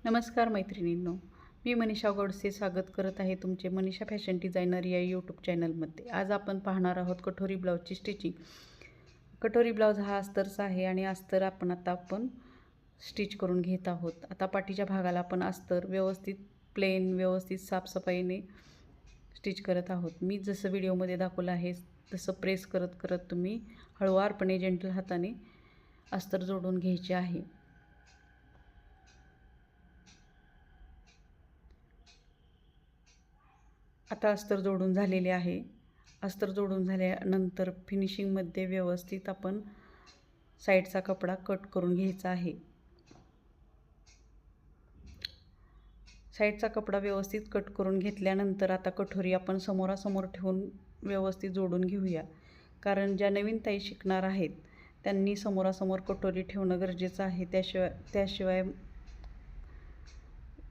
नमस्कार मैत्रिणींनो, मी मनीषा गोडसे स्वागत करत आहे तुमचे मनीषा फॅशन डिझायनर या यूट्यूब चॅनलमध्ये। आज आपण पाहणार आहोत कटोरी ब्लाऊजची स्टिचिंग। कटोरी ब्लाऊज हा अस्तरचा आहे आणि अस्तर आपण स्टिच करून घेत आहोत। आता पाठीच्या भागाला आपण अस्तर व्यवस्थित प्लेन व्यवस्थित साफसफाईने स्टिच करत आहोत। मी जसं व्हिडिओमध्ये दाखवलं आहे तसं प्रेस करत करत तुम्ही हळूवारपणे जेंटल हाताने अस्तर जोडून घ्यायचे आहे। आता अस्तर जोडून झालेले आहे। अस्तर जोडून झाल्यानंतर फिनिशिंगमध्ये व्यवस्थित आपण साईडचा कपडा कट करून घ्यायचा आहे। साईडचा कपडा व्यवस्थित कट करून घेतल्यानंतर आता कटोरी आपण समोरासमोर ठेवून व्यवस्थित जोडून घेऊया। कारण ज्या नवीन ताई शिकणार आहेत त्यांनी समोरासमोर कटोरी ठेवणं गरजेचं आहे। त्याशिवाय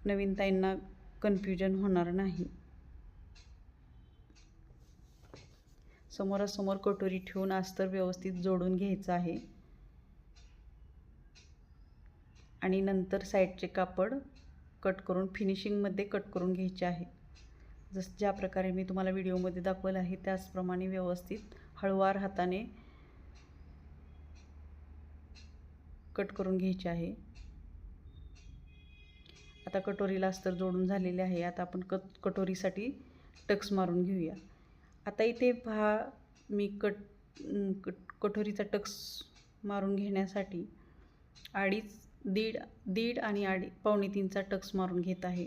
नवीन ताईंना कन्फ्युजन होणार नाही। समोरासमोर कटोरी ठेवून अस्तर व्यवस्थित जोडून घ्यायचं आहे आणि नंतर साईडचे कापड कट करून फिनिशिंगमध्ये कट करून घ्यायचे आहे। ज्या प्रकारे मी तुम्हाला व्हिडिओमध्ये दाखवलं आहे त्याचप्रमाणे व्यवस्थित हळूवार हाताने कट करून घ्यायचे आहे। आता कटोरीला अस्तर जोडून झालेले आहे। आता आपण कटोरीसाठी टक्स मारून घेऊया। आता इथे पहा मी कटोरीचा टक्स मारून घेण्यासाठी दीड आणि पावणे 3चा टक्स मारून घेत आहे।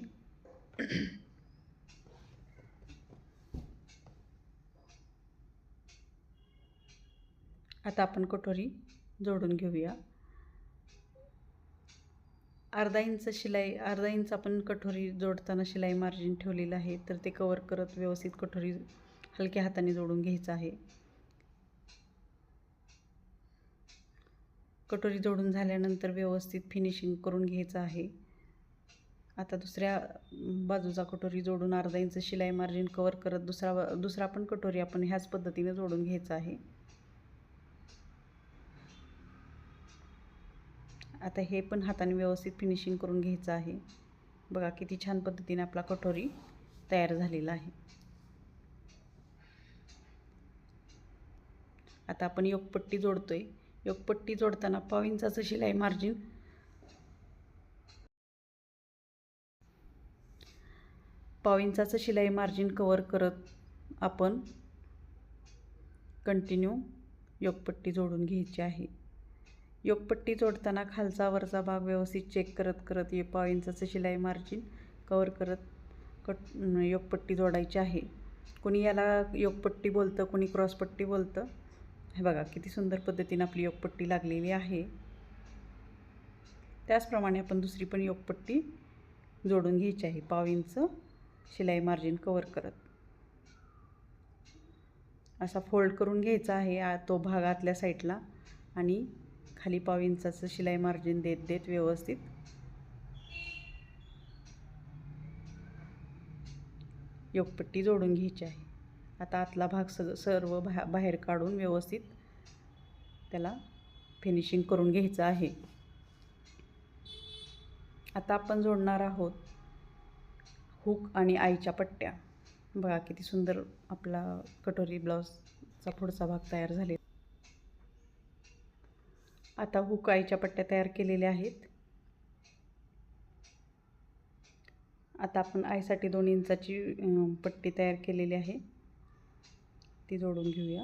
आता आपण कटोरी जोडून घेऊया। अर्धा इंच आपण कटोरी जोडताना शिलाई मार्जिन ठेवलेलं आहे, तर ते कवर करत व्यवस्थित कटोरी हलक्या हाताने जोडून घ्यायचं आहे। कटोरी जोडून झाल्यानंतर व्यवस्थित फिनिशिंग करून घ्यायचं आहे। आता दुसऱ्या बाजूचा कटोरी जोडून अर्धा इंच शिलाई मार्जिन कवर करत दुसरा पण कटोरी आपण ह्याच पद्धतीने जोडून घ्यायचा आहे। आता हे पण हाताने व्यवस्थित फिनिशिंग करून घ्यायचं आहे। बघा किती छान पद्धतीने आपला कटोरी तयार झालेला आहे। आता आपण योकपट्टी जोडतोय। योकपट्टी जोडताना पाव इंचाचं शिलाई मार्जिन कवर करत आपण कंटिन्यू योकपट्टी जोडून घ्यायची आहे। योकपट्टी जोडताना खालचा वरचा भाग व्यवस्थित चेक करत पाव इंचाचं शिलाई मार्जिन कवर करत योकपट्टी जोडायची आहे। कोणी याला योकपट्टी बोलतं, कोणी क्रॉसपट्टी बोलतं। हे बघा किती सुंदर पद्धतीने आपली योकपट्टी लागलेली आहे। त्याचप्रमाणे आपण दुसरी पण योकपट्टी जोडून घ्यायची आहे पाव इंच शिलाई मार्जिन कवर करत। असा फोल्ड करून घ्यायचा आहे तो भाग आतल्या साईडला आणि खाली पाव इंचाचं शिलाई मार्जिन देत व्यवस्थित योकपट्टी जोडून घ्यायची आहे। आता आतला भाग सर्व बाहेर काढून व्यवस्थित त्याला फिनिशिंग करून घ्यायचं आहे। आता आपण जोडणार आहोत हुक आणि आईच्या पट्ट्या। बघा किती सुंदर आपला कटोरी ब्लाऊजचा पुढचा भाग तयार झाले। आता हुक आईच्या पट्ट्या तयार केलेल्या आहेत। आता आपण आईसाठी 2 इंचाची पट्टी तयार केलेली आहे, ती जोडून घेऊया।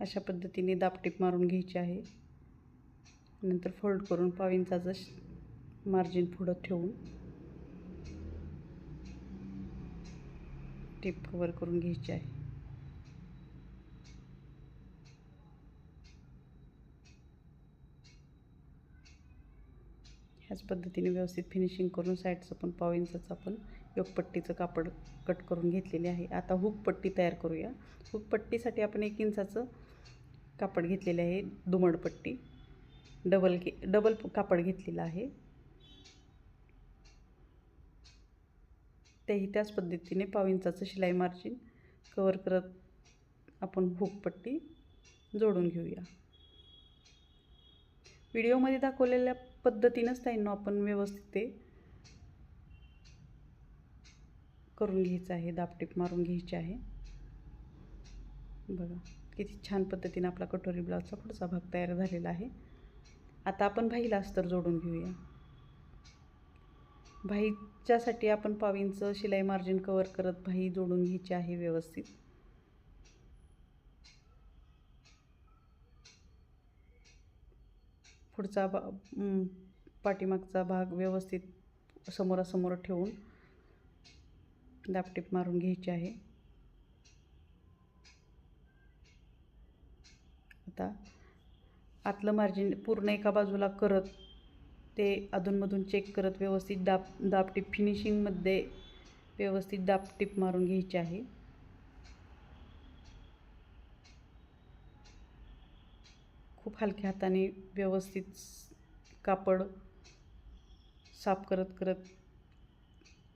अशा पद्धतीने दाबटीप मारून घ्यायची आहे। नंतर फोल्ड करून पाव इंचाचं मार्जिन पुढं ठेवून टिप कवर करून घ्यायची आहे। ह्याच पद्धतीने व्यवस्थित फिनिशिंग करून साईडचं पण पाव इंचाचं आपण योकपट्टीचं कापड कट करून घेतलेले आहे। आता हुक पट्टी तयार करूया। हुक पट्टीसाठी आपण 1 इंचाचं कापड घेतलेले आहे, दुमडपट्टी डबल कापड घेतलेलं आहे। त्याच पद्धतीने पाव इंचाचं शिलाई मार्जिन कवर करत आपण हुकपट्टी जोडून घेऊया. व्हिडिओमध्ये दाखवलेल्या पद्धतीनंच ताईंनो आपण व्यवस्थित ते करून घ्यायचं आहे, दाबटीप मारून घ्यायची आहे. बघा किती छान पद्धतीने आपला कटोरी ब्लाउजचा पुढचा भाग तयार झालेला आहे. आता आपण भाईला अस्तर जोडून घेऊया. भाईच्यासाठी आपण पाव इंच शिलाई मार्जिन कवर करत भाई जोडून घ्यायची आहे व्यवस्थित. पुढचा पाठीमागचा भाग व्यवस्थित समोरासमोर ठेवून दाबटीप मारून घ्यायची आहे. आता आतलं मार्जिन पूर्ण एका बाजूला करत ते अधूनमधून चेक करत व्यवस्थित दाबटीप फिनिशिंगमध्ये व्यवस्थित दाबटीप मारून घ्यायची आहे. खूप हलक्या हाताने व्यवस्थित कापड साफ करत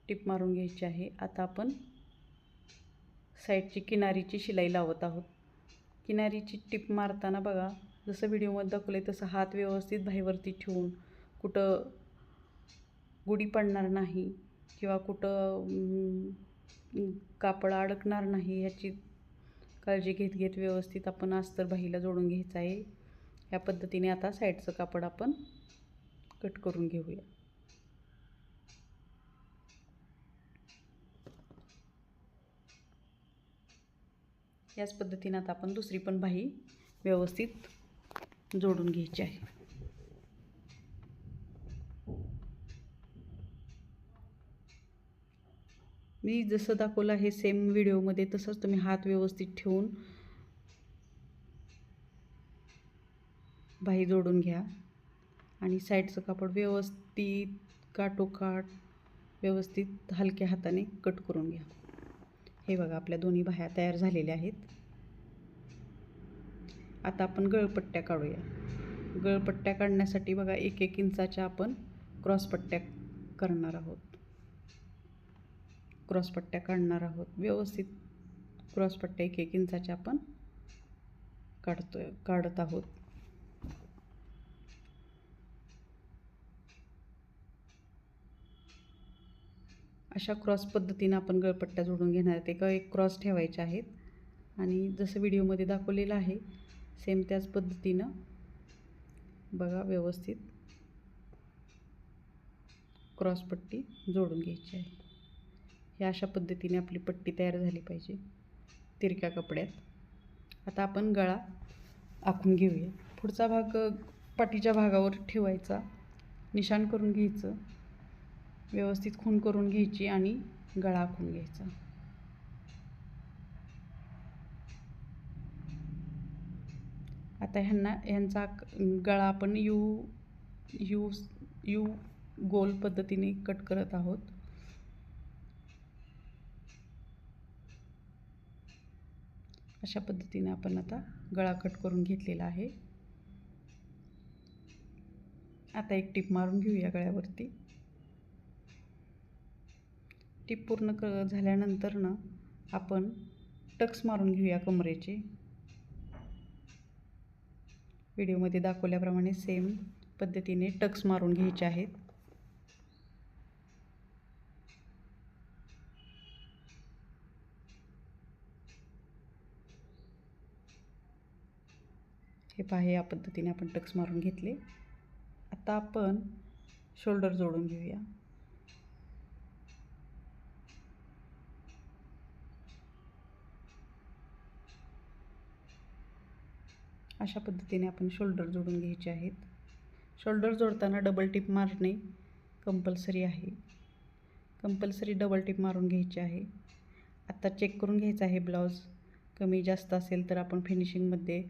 टीप मारून घ्यायची आहे. आता आपण साईडची किनारीची शिलाई लावत आहोत. किनारीची टीप मारताना बघा जसं व्हिडिओमध्ये दाखवलं आहे तसं हात व्यवस्थित भाईवरती ठेवून कुठं गुढी पडणार नाही किंवा कुठं कापड अडकणार नाही याची काळजी घेत व्यवस्थित आपण अस्तर भाईला जोडून घ्यायचं आहे. या पद्धतीने आता साईडचं कापड आपण कट करून घेऊया. याच पद्धतीने आता आपण दुसरी पण बाही व्यवस्थित जोडून घ्यायची आहे. मी जसं दाखवलं आहे सेम व्हिडिओमध्ये तसंच तुम्ही हात व्यवस्थित ठेवून बाही जोडून घ्या आणि साईडचं कापड व्यवस्थित काठोकाठ व्यवस्थित हलक्या हाताने कट करून घ्या. हे बघा आपल्या दोन्ही बाह्या तयार झालेल्या आहेत. आता आपण गळपट्ट्या काढूया. गळपट्ट्या काढण्यासाठी बघा 1-1 इंचाच्या आपण क्रॉसपट्ट्या करणार आहोत. क्रॉसपट्ट्या काढणार आहोत. व्यवस्थित क्रॉसपट्ट्या 1-1 इंचाच्या आपण काढत आहोत. अशा क्रॉस पद्धतीने आपण गळपट्ट्या जोडून घेणार आहेत. एक क्रॉस ठेवायचे आहेत आणि जसं व्हिडिओमध्ये दाखवलेलं आहे सेम त्याच पद्धतीनं बघा व्यवस्थित क्रॉसपट्टी जोडून घ्यायची आहे. हे अशा पद्धतीने आपली पट्टी तयार झाली पाहिजे तिरक्या कपड्यात. आता आपण गळा आखून घेऊया. पुढचा भाग पाठीच्या भागावर ठेवायचा, निशाण करून घ्यायचं, व्यवस्थित खूण करून घ्यायची आणि गळा आखून घ्यायचा. आता ह्यांचा गळा आपण यू गोल पद्धतीने कट करत आहोत. अशा पद्धतीने आपण आता गळा कट करून घेतलेला आहे. आता एक टीप मारून घेऊया गळ्यावरती. टीप पूर्ण झाल्यानंतर ना आपण टक्स मारून घेऊया कमरेचे. व्हिडिओमध्ये दाखवल्याप्रमाणे सेम पद्धतीने टक्स मारून घ्यायचे आहेत. हे पहा या पद्धतीने आपण टक्स मारून घेतले. आता आपण शोल्डर जोडून घेऊया. अशा पद्धतीने आपण शोल्डर जोडून घ्यायचे आहेत. शोल्डर जोडताना डबल टिप मारणे कंपल्सरी आहे. कंपल्सरी डबल टिप मारून घ्यायची आहे. आता चेक करून घ्यायचा आहे ब्लाऊज कमी जास्त असेल तर आपण फिनिशिंगमध्ये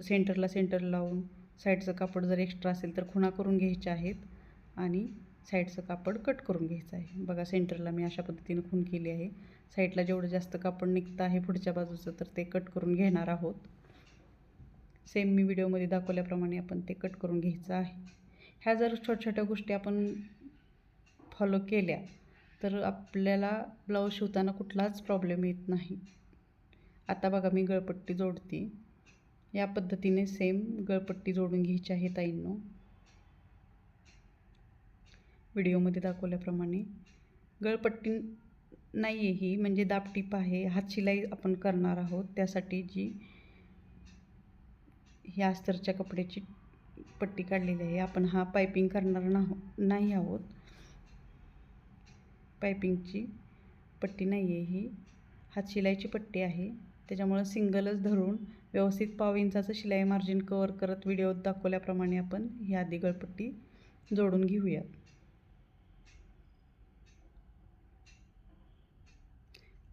सेंटर लावून साईडचं कापड जर एक्स्ट्रा असेल तर खुणा करून घ्यायच्या आहेत आणि साईडचं कापड कट करून घ्यायचं आहे. बघा सेंटरला मी अशा पद्धतीने खूण केली आहे. साईडला जेवढं जास्त कापड निघतं आहे पुढच्या बाजूचं तर ते कट करून घेणार आहोत. सेम मी व्हिडिओमध्ये दाखवल्याप्रमाणे आपण ते कट करून घ्यायचं आहे. ह्या जर छोट्या छोट्या गोष्टी आपण फॉलो केल्या तर आपल्याला ब्लाऊज शिवताना कुठलाच प्रॉब्लेम येत नाही. आता बघा मी गळपट्टी जोडते. या पद्धतीने सेम गळपट्टी जोडून घ्यायची आहे ताईंनो. व्हिडिओमध्ये दाखवल्याप्रमाणे गळपट्टी नाही आहे ही, म्हणजे दाबटीप आहे. हातशिलाई आपण करणार आहोत, त्यासाठी जी ही अस्तरच्या कपड्याची पट्टी काढलेली आहे. आपण हा पायपिंग करणार नाही आहोत. पायपिंगची पट्टी नाही आहे ही, हातशिलाईची पट्टी आहे. त्याच्यामुळं सिंगलच धरून व्यवस्थित 1/2 इंचाचं शिलाई मार्जिन कवर करत व्हिडिओत दाखवल्याप्रमाणे आपण ही आधी गळपट्टी जोडून घेऊयात.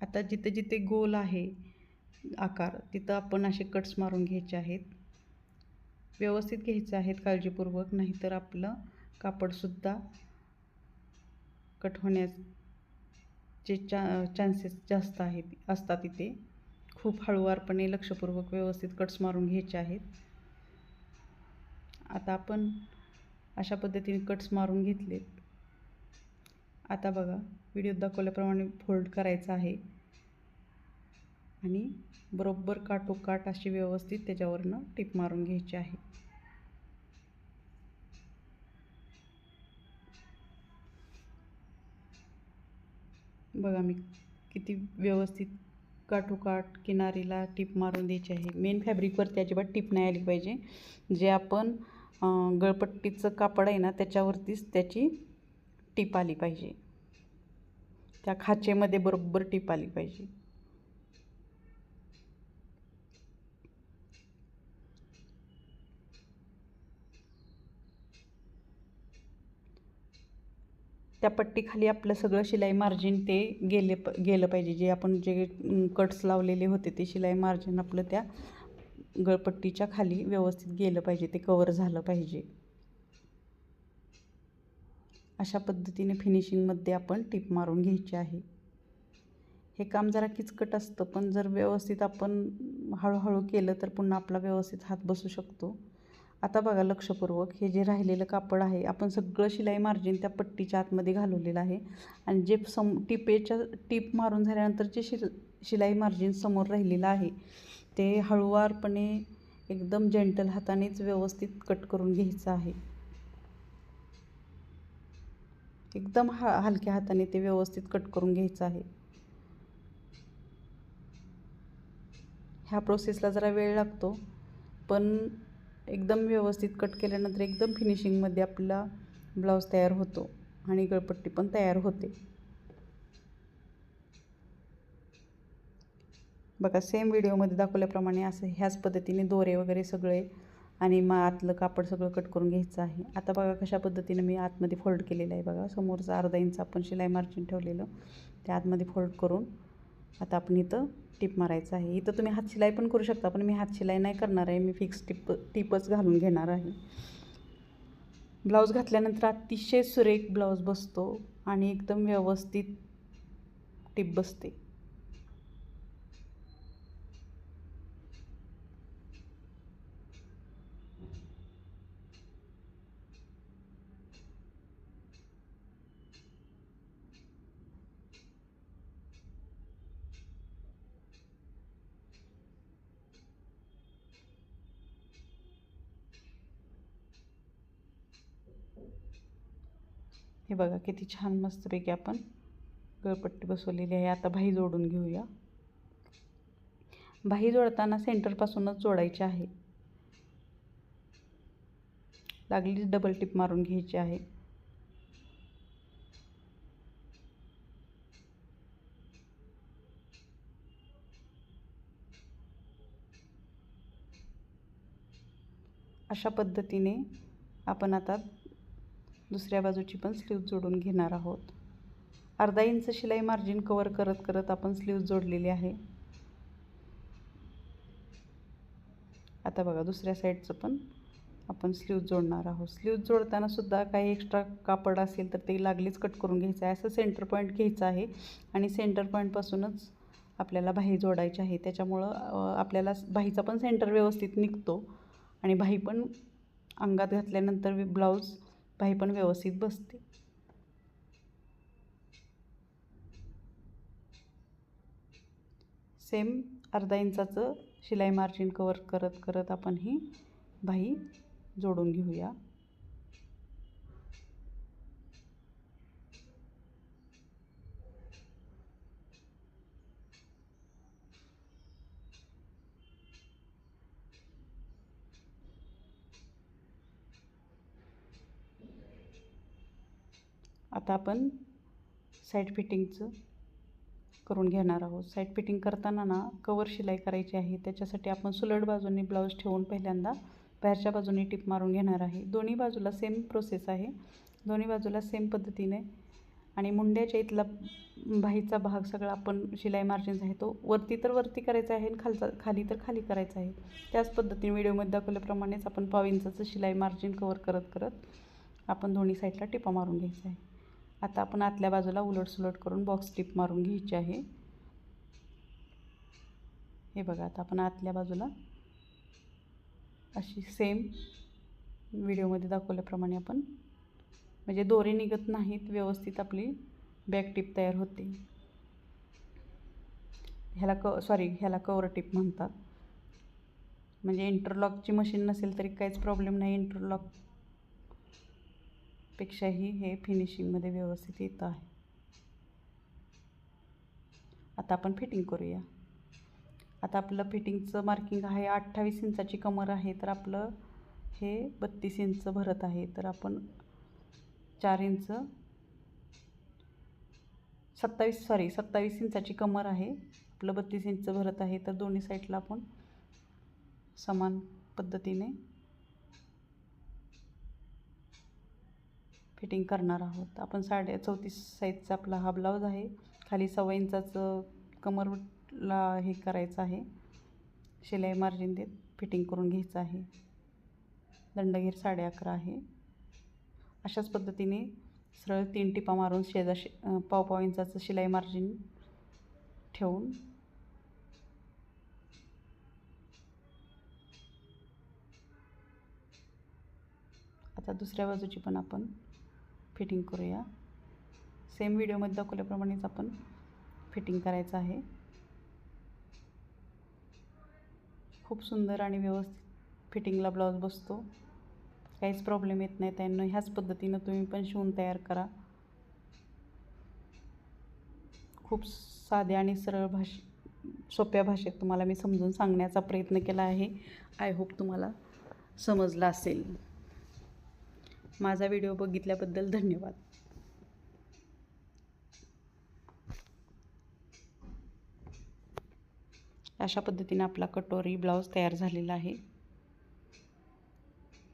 आता जिथे जिथे गोल आहे आकार, तिथं आपण असे कट्स मारून घ्यायचे आहेत. व्यवस्थित घ्यायचे आहेत काळजीपूर्वक, नाहीतर आपलं कापडसुद्धा कट होण्याचे चान्सेस जास्त असतात. इथे खूप हळूवारपणे लक्षपूर्वक व्यवस्थित कट्स मारून घ्यायचे आहेत. आता आपण अशा पद्धतीने कट्स मारून घेतलेत. आता बघा व्हिडिओत दाखवल्याप्रमाणे फोल्ड करायचं आहे आणि बरोबर काठोकाठ अशी व्यवस्थित त्याच्यावरनं टिप मारून घ्यायची आहे. बघा मी किती व्यवस्थित काठोकाठ किनारीला टिप मारून द्यायची आहे. मेन फॅब्रिकवरती अजिबात टिप नाही आली पाहिजे. जे आपण गळपट्टीचं कापड आहे ना, त्याच्यावरतीच त्याची टिप आली पाहिजे. त्या खाचेमध्ये बरोबर टिप आली पाहिजे. त्या पट्टीखाली आपलं सगळं शिलाई मार्जिन ते गेलं पाहिजे. जे आपण जे कट्स लावलेले होते ते शिलाई मार्जिन आपलं त्या गळपट्टीच्या खाली व्यवस्थित गेलं पाहिजे, ते कवर झालं पाहिजे. अशा पद्धतीने फिनिशिंगमध्ये आपण टिप मारून घ्यायची आहे. हे काम जरा किचकट असतं, पण जर व्यवस्थित आपण हळूहळू केलं तर पुन्हा आपला व्यवस्थित हात बसू शकतो. आता बघा लक्षपूर्वक, हे जे राहिलेलं कापड आहे आपण सगळं शिलाई मार्जिन त्या पट्टीच्या आतमध्ये घालवलेलं आहे. आणि जे टिप मारून झाल्यानंतर जे शिलाई मार्जिन समोर राहिलेलं आहे ते हळूवारपणे एकदम जेंटल हातानेच व्यवस्थित कट करून घ्यायचं आहे. एकदम हलक्या हाताने ते व्यवस्थित कट करून घ्यायचं आहे. ह्या प्रोसेसला जरा वेळ लागतो, पण एकदम व्यवस्थित कट केल्यानंतर एकदम फिनिशिंगमध्ये आपला ब्लाऊज तयार होतो आणि गळपट्टी पण तयार होते. बघा सेम व्हिडिओमध्ये दाखवल्याप्रमाणे असं ह्याच पद्धतीने दोरे वगैरे सगळे आणि आतलं कापड सगळं कट करून घ्यायचं आहे. आता बघा कशा पद्धतीने मी आतमध्ये फोल्ड केलेलं आहे. बघा समोरचं अर्धा इंच आपण शिलाई मार्जिन ठेवलेलं त्या आतमध्ये फोल्ड करून आता आपण इथं टिप मारायचं आहे. इथं तुम्ही हातशिलाई पण करू शकता, पण मी हातशिलाई नाही करणार आहे. मी फिक्स टिपच घालून घेणार आहे. ब्लाऊज घातल्यानंतर अतिशय सुरेख ब्लाऊज बसतो आणि एकदम व्यवस्थित टिप बसते. हे बघा किती छान मस्तपैकी आपण गळपट्टी बसवलेली आहे. आता बाही जोडून घेऊया. बाही जोडताना सेंटरपासूनच जोडायची आहे. लागलीच डबल टिप मारून घ्यायची आहे. अशा पद्धतीने आपण आता दुसऱ्या बाजूची पण स्लीव्ह जोडून घेणार आहोत. अर्धा इंच शिलाई मार्जिन कवर करत करत आपण स्लीव्ह जोडलेली आहे. आता बघा दुसऱ्या साईडचं पण आपण स्लीव्ह जोडणार आहोत. स्लीव्ह जोडताना सुद्धा काही एक्स्ट्रा कापड असेल तर ते लागलीच कट करून घ्यायचं आहे. असं सेंटर पॉईंट घ्यायचं आहे आणि सेंटर पॉईंटपासूनच आपल्याला बाही जोडायची आहे. त्याच्यामुळं आपल्याला बाहीचा पण सेंटर व्यवस्थित निघतो आणि बाही पण अंगात घातल्यानंतर बाही पण व्यवस्थित बसते. सेम अर्धा इंचाचं शिलाई मार्जिन कवर करत करत आपण ही बाही जोडून घेऊया. आता आपण साईड फिटिंगचं करून घेणार आहोत. साईड फिटिंग करताना ना कवर शिलाई करायची आहे. त्याच्यासाठी आपण सुलट बाजूने ब्लाऊज ठेवून पहिल्यांदा बाहेरच्या बाजूने टिप मारून घेणार आहे. दोन्ही बाजूला सेम प्रोसेस आहे. दोन्ही बाजूला सेम पद्धतीने आणि मुंड्याच्या इथला बाहीचा भाग सगळा आपण शिलाई मार्जिन आहे तो वरती तर वरती करायचा आहे आणि खाली तर खाली करायचा आहे. त्याच पद्धतीने व्हिडिओमध्ये दाखवल्याप्रमाणेच आपण पाव इंचाचं शिलाई मार्जिन कवर करत करत आपण दोन्ही साईडला टिपा मारून घ्यायचं आहे. आता आपण आतल्या बाजूला उलटसुलट करून बॉक्स टिप मारून घ्यायची आहे. हे बघा, आता आपण आतल्या बाजूला अशी सेम व्हिडिओमध्ये दाखवल्याप्रमाणे आपण म्हणजे दोरे निघत नाहीत, व्यवस्थित आपली बॅक टिप तयार होते. ह्याला कवर टिप म्हणतात. म्हणजे इंटरलॉकची मशीन नसेल तरी काहीच प्रॉब्लेम नाही. इंटरलॉक पेक्षाही हे फिनिशिंगमध्ये व्यवस्थित येतं आहे. आता आपण फिटिंग करूया. आता आपलं फिटिंगचं मार्किंग आहे 28 इंचाची कमर आहे, तर आपलं हे 32 इंच भरत आहे. तर आपण 4 इंच 27 इंचाची कमर आहे, आपलं 32 इंच भरत आहे. तर दोन्ही साईडला आपण समान पद्धतीने फिटिंग करणार आहोत. आपण 34 साईजचा आपला हा ब्लाऊज आहे. खाली 1.25 इंचाचं कमरला हे करायचं आहे, शिलाई मार्जिन देत फिटिंग करून घ्यायचं आहे. दंडगीर 11.5 आहे. अशाच पद्धतीने सरळ 3 टिपा मारून शेजारी पाव इंचाचं शिलाई मार्जिन ठेवून आता दुसऱ्या बाजूची पण आपण फिटिंग करूया. सेम व्हिडिओमध्ये दाखवल्याप्रमाणेच आपण फिटिंग करायचं आहे. खूप सुंदर आणि व्यवस्थित फिटिंगला ब्लाऊज बसतो. काहीच प्रॉब्लेम येत नाही. त्यांना ह्याच पद्धतीनं तुम्ही पण शिवून तयार करा. खूप साध्या आणि सरळ सोप्या भाषेत तुम्हाला मी समजून सांगण्याचा प्रयत्न केला आहे. आय होप तुम्हाला समजला असेल. माझा व्हिडिओ बघितल्याबद्दल धन्यवाद. अशा पद्धतीने आपला कटोरी ब्लाऊज तयार झालेला आहे.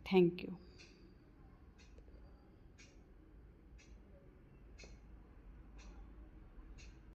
थँक्यू.